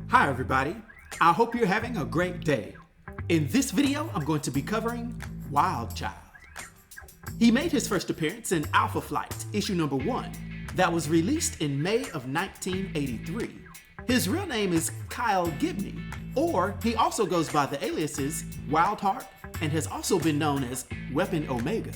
Hi everybody, I hope you're having a great day. In this video, I'm going to be covering Wildchild. He made his first appearance in Alpha Flight, issue number 1, that was released in May of 1983. His real name is Kyle Gibney, or he also goes by the aliases Wildheart and has also been known as Weapon Omega.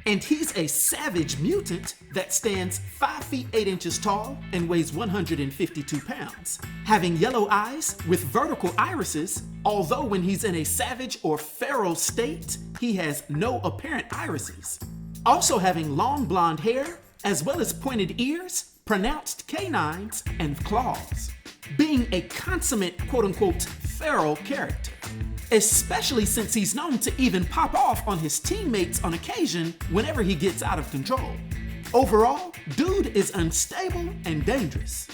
And he's a savage mutant that stands 5 feet 8 inches tall and weighs 152 pounds, having yellow eyes with vertical irises, although when he's in a savage or feral state, he has no apparent irises. Also having long blonde hair, as well as pointed ears, pronounced canines, and claws. Being a consummate quote-unquote feral character, especially since he's known to even pop off on his teammates on occasion whenever he gets out of control. Overall, dude is unstable and dangerous.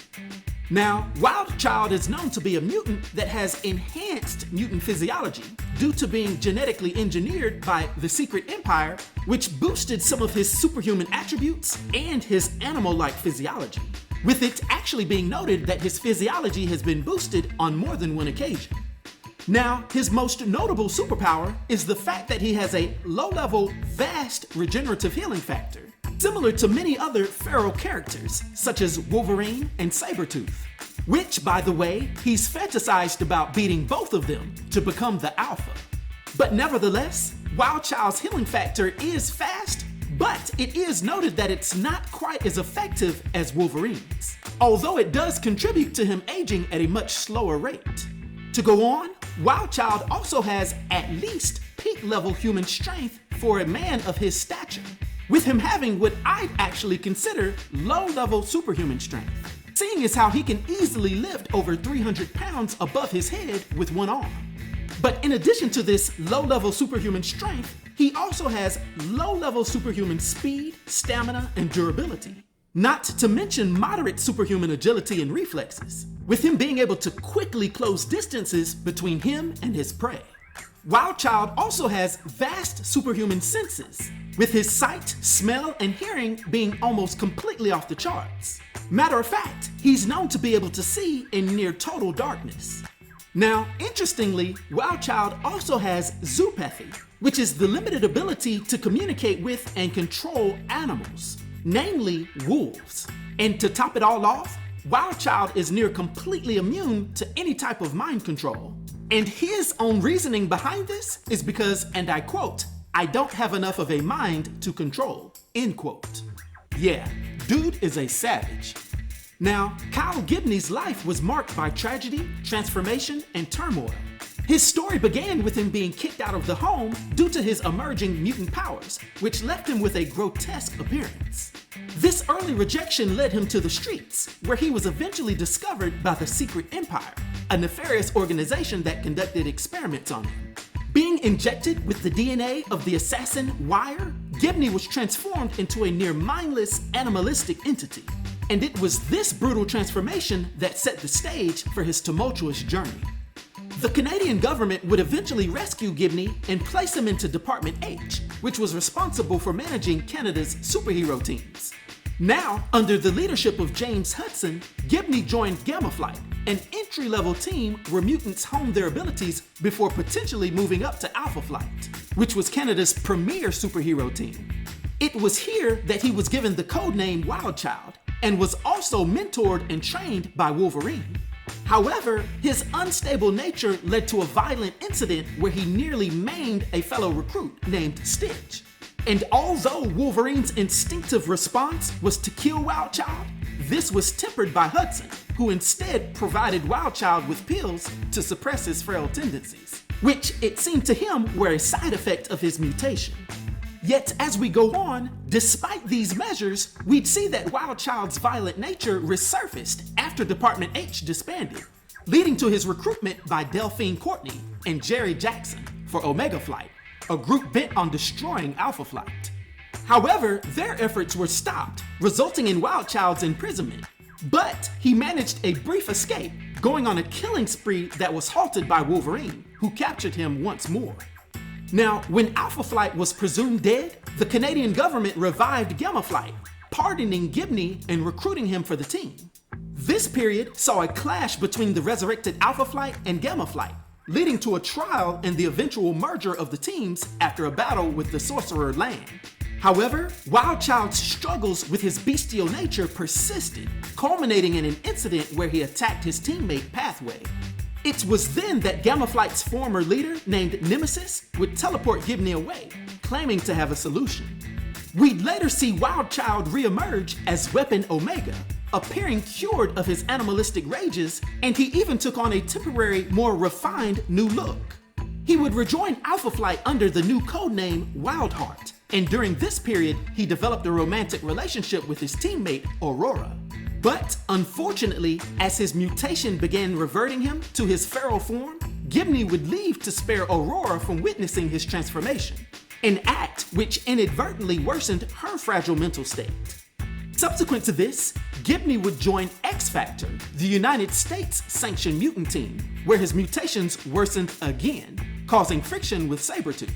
Now, Wildchild is known to be a mutant that has enhanced mutant physiology due to being genetically engineered by the Secret Empire, which boosted some of his superhuman attributes and his animal-like physiology, with it actually being noted that his physiology has been boosted on more than one occasion. Now, his most notable superpower is the fact that he has a low-level, vast regenerative healing factor, similar to many other feral characters, such as Wolverine and Sabretooth, which, by the way, he's fantasized about beating both of them to become the Alpha. But nevertheless, Wildchild's healing factor is fast, but it is noted that it's not quite as effective as Wolverine's, although it does contribute to him aging at a much slower rate. To go on, Wildchild also has at least peak-level human strength for a man of his stature, with him having what I'd actually consider low-level superhuman strength, seeing as how he can easily lift over 300 pounds above his head with one arm. But in addition to this low-level superhuman strength, he also has low-level superhuman speed, stamina, and durability. Not to mention moderate superhuman agility and reflexes, with him being able to quickly close distances between him and his prey. Wildchild also has vast superhuman senses, with his sight, smell, and hearing being almost completely off the charts. Matter of fact, he's known to be able to see in near total darkness. Now, interestingly, Wildchild also has Zoopathy, which is the limited ability to communicate with and control animals, namely wolves. And to top it all off, Wildchild is near completely immune to any type of mind control. And his own reasoning behind this is because, and I quote, "I don't have enough of a mind to control," end quote. Yeah, dude is a savage. Now, Kyle Gibney's life was marked by tragedy, transformation, and turmoil. His story began with him being kicked out of the home due to his emerging mutant powers, which left him with a grotesque appearance. This early rejection led him to the streets, where he was eventually discovered by the Secret Empire, a nefarious organization that conducted experiments on him. Being injected with the DNA of the assassin Wire, Gibney was transformed into a near mindless, animalistic entity. And it was this brutal transformation that set the stage for his tumultuous journey. The Canadian government would eventually rescue Gibney and place him into Department H, which was responsible for managing Canada's superhero teams. Now, under the leadership of James Hudson, Gibney joined Gamma Flight, an entry-level team where mutants honed their abilities before potentially moving up to Alpha Flight, which was Canada's premier superhero team. It was here that he was given the codename Wildchild, and was also mentored and trained by Wolverine. However, his unstable nature led to a violent incident where he nearly maimed a fellow recruit named Stitch. And although Wolverine's instinctive response was to kill Wildchild, this was tempered by Hudson, who instead provided Wildchild with pills to suppress his frail tendencies, which it seemed to him were a side effect of his mutation. Yet as we go on, despite these measures, we'd see that Wildchild's violent nature resurfaced after Department H disbanded, leading to his recruitment by Delphine Courtney and Jerry Jackson for Omega Flight, a group bent on destroying Alpha Flight. However, their efforts were stopped, resulting in Wildchild's imprisonment. But he managed a brief escape, going on a killing spree that was halted by Wolverine, who captured him once more. Now, when Alpha Flight was presumed dead, the Canadian government revived Gamma Flight, pardoning Gibney and recruiting him for the team. This period saw a clash between the resurrected Alpha Flight and Gamma Flight, leading to a trial and the eventual merger of the teams after a battle with the Sorcerer Land. However, Wildchild's struggles with his bestial nature persisted, culminating in an incident where he attacked his teammate Pathway. It was then that Gamma Flight's former leader, named Nemesis, would teleport Gibney away, claiming to have a solution. We'd later see Wildchild reemerge as Weapon Omega, appearing cured of his animalistic rages, and he even took on a temporary, more refined new look. He would rejoin Alpha Flight under the new codename Wildheart, and during this period, he developed a romantic relationship with his teammate, Aurora. But unfortunately, as his mutation began reverting him to his feral form, Gibney would leave to spare Aurora from witnessing his transformation, an act which inadvertently worsened her fragile mental state. Subsequent to this, Gibney would join X Factor, the United States-sanctioned mutant team, where his mutations worsened again, causing friction with Sabretooth.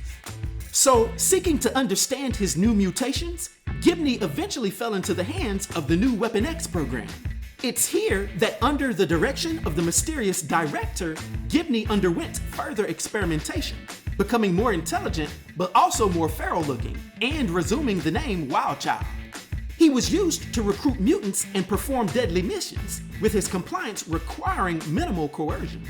So, seeking to understand his new mutations, Gibney eventually fell into the hands of the new Weapon X program. It's here that under the direction of the mysterious director, Gibney underwent further experimentation, becoming more intelligent but also more feral looking, and resuming the name Wildchild. He was used to recruit mutants and perform deadly missions, with his compliance requiring minimal coercion.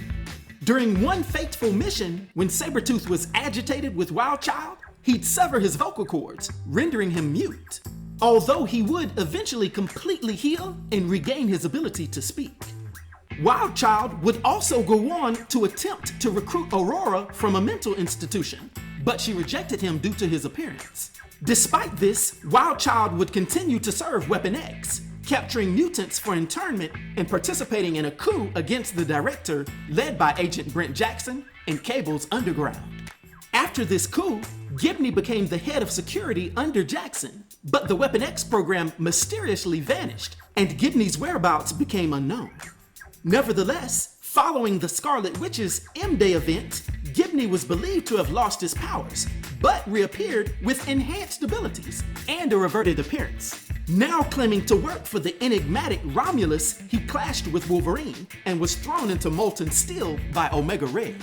During one fateful mission, when Sabretooth was agitated with Wildchild, he'd sever his vocal cords, rendering him mute, although he would eventually completely heal and regain his ability to speak. Wildchild would also go on to attempt to recruit Aurora from a mental institution, but she rejected him due to his appearance. Despite this, Wildchild would continue to serve Weapon X, capturing mutants for internment and participating in a coup against the director led by Agent Brent Jackson and Cable's Underground. After this coup, Gibney became the head of security under Jackson, but the Weapon X program mysteriously vanished and Gibney's whereabouts became unknown. Nevertheless, following the Scarlet Witch's M-Day event, Gibney was believed to have lost his powers, but reappeared with enhanced abilities and a reverted appearance. Now claiming to work for the enigmatic Romulus, he clashed with Wolverine and was thrown into molten steel by Omega Red.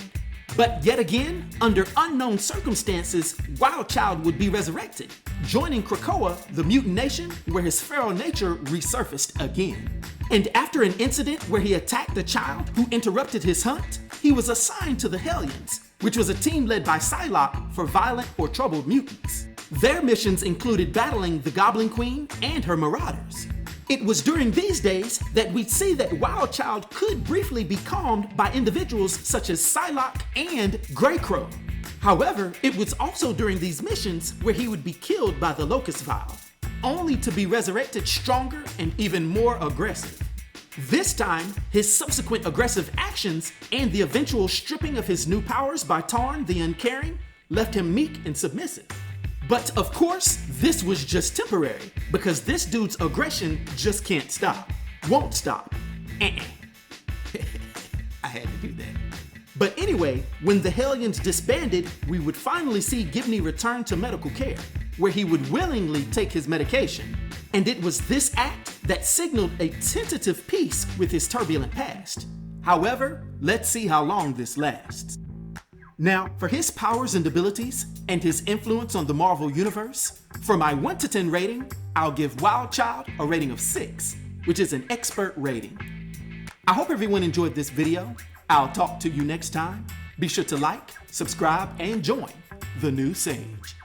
But yet again, under unknown circumstances, Wildchild would be resurrected, joining Krakoa, the mutant nation, where his feral nature resurfaced again. And after an incident where he attacked a child who interrupted his hunt, he was assigned to the Hellions, which was a team led by Psylocke for violent or troubled mutants. Their missions included battling the Goblin Queen and her marauders. It was during these days that we'd see that Wildchild could briefly be calmed by individuals such as Psylocke and Greycrow. However, it was also during these missions where he would be killed by the Locust Vial, only to be resurrected stronger and even more aggressive. This time, his subsequent aggressive actions and the eventual stripping of his new powers by Tarn the Uncaring left him meek and submissive. But of course, this was just temporary, because this dude's aggression just can't stop. Won't stop. I had to do that. But anyway, when the Hellions disbanded, we would finally see Gibney return to medical care, where he would willingly take his medication. And it was this act that signaled a tentative peace with his turbulent past. However, let's see how long this lasts. Now, for his powers and abilities, and his influence on the Marvel Universe, for my 1 to 10 rating, I'll give Wildchild a rating of 6, which is an expert rating. I hope everyone enjoyed this video. I'll talk to you next time. Be sure to like, subscribe, and join the new Sage.